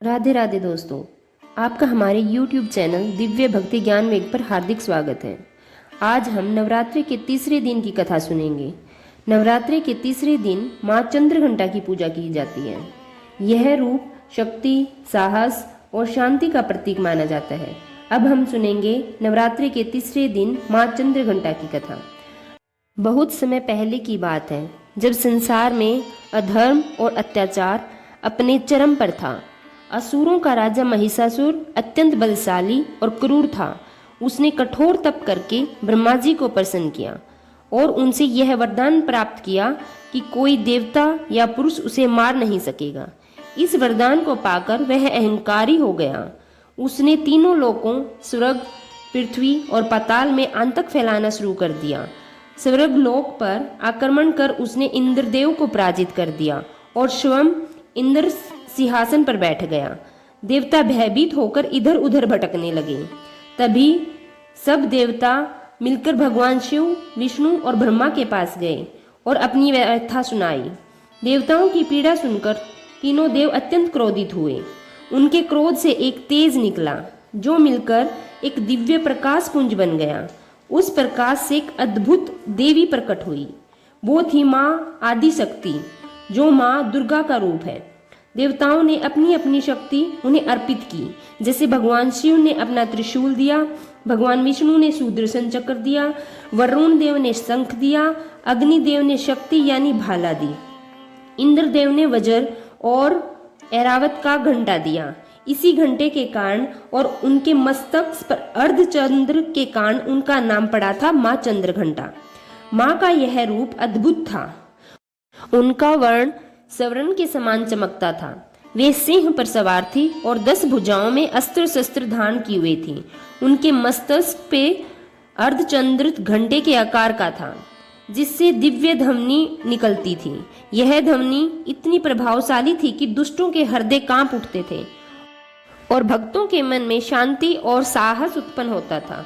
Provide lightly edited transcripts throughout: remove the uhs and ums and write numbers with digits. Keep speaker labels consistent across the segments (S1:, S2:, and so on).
S1: राधे राधे दोस्तों, आपका हमारे YouTube चैनल दिव्य भक्ति ज्ञान वेग पर हार्दिक स्वागत है। आज हम नवरात्रि के तीसरे दिन की कथा सुनेंगे। नवरात्रि के तीसरे दिन माँ चंद्रघंटा की पूजा की जाती है। यह रूप शक्ति, साहस और शांति का प्रतीक माना जाता है। अब हम सुनेंगे नवरात्रि के तीसरे दिन माँ चंद्रघंटा की कथा। बहुत समय पहले की बात है, जब संसार में अधर्म और अत्याचार अपने चरम पर था। असुरों का राजा महिषासुर अत्यंत बलशाली और क्रूर था। उसने कठोर तप करके ब्रह्मा जी को प्रसन्न किया और उनसे यह वरदान प्राप्त किया कि कोई देवता या पुरुष उसे मार नहीं सकेगा। इस वरदान को पाकर वह अहंकारी हो गया। उसने तीनों लोकों स्वर्ग, पृथ्वी और पाताल में आतंक फैलाना शुरू कर दिया। स्वर्ग लोक पर आक्रमण कर उसने इंद्रदेव को पराजित कर दिया और स्वयं इंद्र सिंहासन पर बैठ गया। देवता भयभीत होकर इधर उधर भटकने लगे। तभी सब देवता मिलकर भगवान शिव, विष्णु और ब्रह्मा के पास गए और अपनी व्यथा सुनाई। देवताओं की पीड़ा सुनकर तीनों देव अत्यंत क्रोधित हुए। उनके क्रोध से एक तेज निकला, जो मिलकर एक दिव्य प्रकाश पुंज बन गया। उस प्रकाश से एक अद्भुत देवी प्रकट हुई। वो थी माँ आदि शक्ति, जो माँ दुर्गा का रूप है। देवताओं ने अपनी अपनी शक्ति उन्हें अर्पित की। जैसे भगवान शिव ने अपना त्रिशूल दिया, भगवान विष्णु ने सुदर्शन चक्र दिया, वरुण देव ने शंख दिया, अग्निदेव ने शक्ति यानी भाला दी, इंद्रदेव ने वज्र और ऐरावत का घंटा दिया। इसी घंटे के कारण और उनके मस्तक पर अर्धचंद्र के कारण उनका नाम पड़ा था माँ चंद्रघंटा। माँ का यह रूप अद्भुत था। उनका वर्ण स्वर्ण के समान चमकता था। वे सिंह पर सवार थी और 10 भुजाओं में अस्त्र शस्त्र धारण की हुई थी। उनके मस्तक पे अर्धचंद्र घंटे के आकार का था, जिससे दिव्य ध्वनि निकलती थी। यह ध्वनि इतनी प्रभावशाली थी कि दुष्टों के हृदय कांप उठते थे और भक्तों के मन में शांति और साहस उत्पन्न होता था।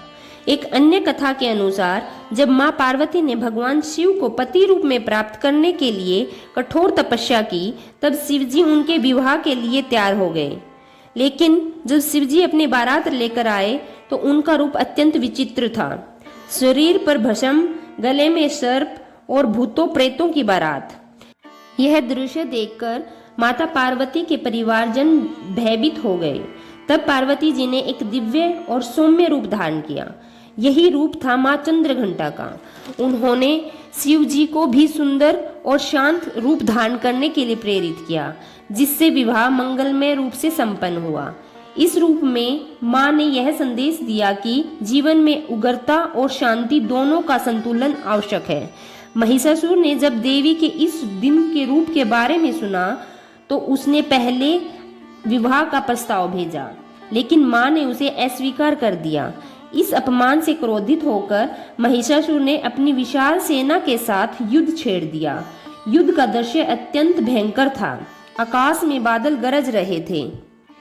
S1: एक अन्य कथा के अनुसार, जब माँ पार्वती ने भगवान शिव को पति रूप में प्राप्त करने के लिए कठोर तपस्या की, तब शिवजी उनके विवाह के लिए तैयार हो गए। लेकिन जब शिवजी अपने बारात लेकर आए तो उनका रूप अत्यंत विचित्र था। शरीर पर भस्म, गले में सर्प और भूतों प्रेतों की बारात। यह दृश्य देखकर माता पार्वती के परिवारजन भयभीत हो गए। तब पार्वती जी ने एक दिव्य और सौम्य रूप धारण किया। यही रूप था माँ चंद्रघंटा का। उन्होंने शिव जी को भी सुंदर और शांत रूप धारण करने के लिए प्रेरित किया, जिससे विवाह मंगलमय रूप से संपन्न हुआ। इस रूप में माँ ने यह संदेश दिया कि जीवन में उग्रता और शांति दोनों का संतुलन आवश्यक है। महिषासुर ने जब देवी के इस दिन के रूप के बारे में सुना तो उसने पहले विवाह का प्रस्ताव भेजा, लेकिन माँ ने उसे अस्वीकार कर दिया। इस अपमान से क्रोधित होकर महिषासुर ने अपनी विशाल सेना के साथ युद्ध छेड़ दिया। युद्ध का दृश्य अत्यंत भयंकर था। आकाश में बादल गरज रहे थे,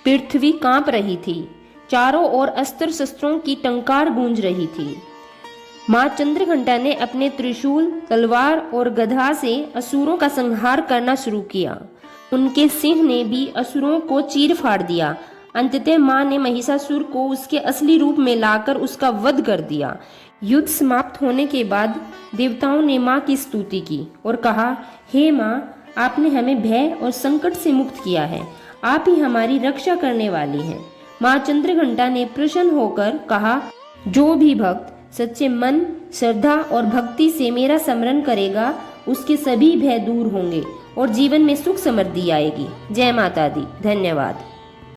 S1: पृथ्वी कांप रही थी, चारों ओर अस्त्र शस्त्रों की टंकार गूंज रही थी। माँ चंद्रघंटा ने अपने त्रिशूल, तलवार और गदा से असुरों का संहार करना शुरू किया। उनके सिंह ने भी असुरों को चीर फाड़ दिया। अंततः माँ ने महिषासुर को उसके असली रूप में लाकर उसका वध कर दिया। युद्ध समाप्त होने के बाद देवताओं ने माँ की स्तुति की और कहा, हे माँ, आपने हमें भय और संकट से मुक्त किया है। आप ही हमारी रक्षा करने वाली हैं। माँ चंद्रघंटा ने प्रसन्न होकर कहा, जो भी भक्त सच्चे मन, श्रद्धा और भक्ति से मेरा स्मरण करेगा, उसके सभी भय दूर होंगे और जीवन में सुख समृद्धि आएगी। जय माता दी। धन्यवाद।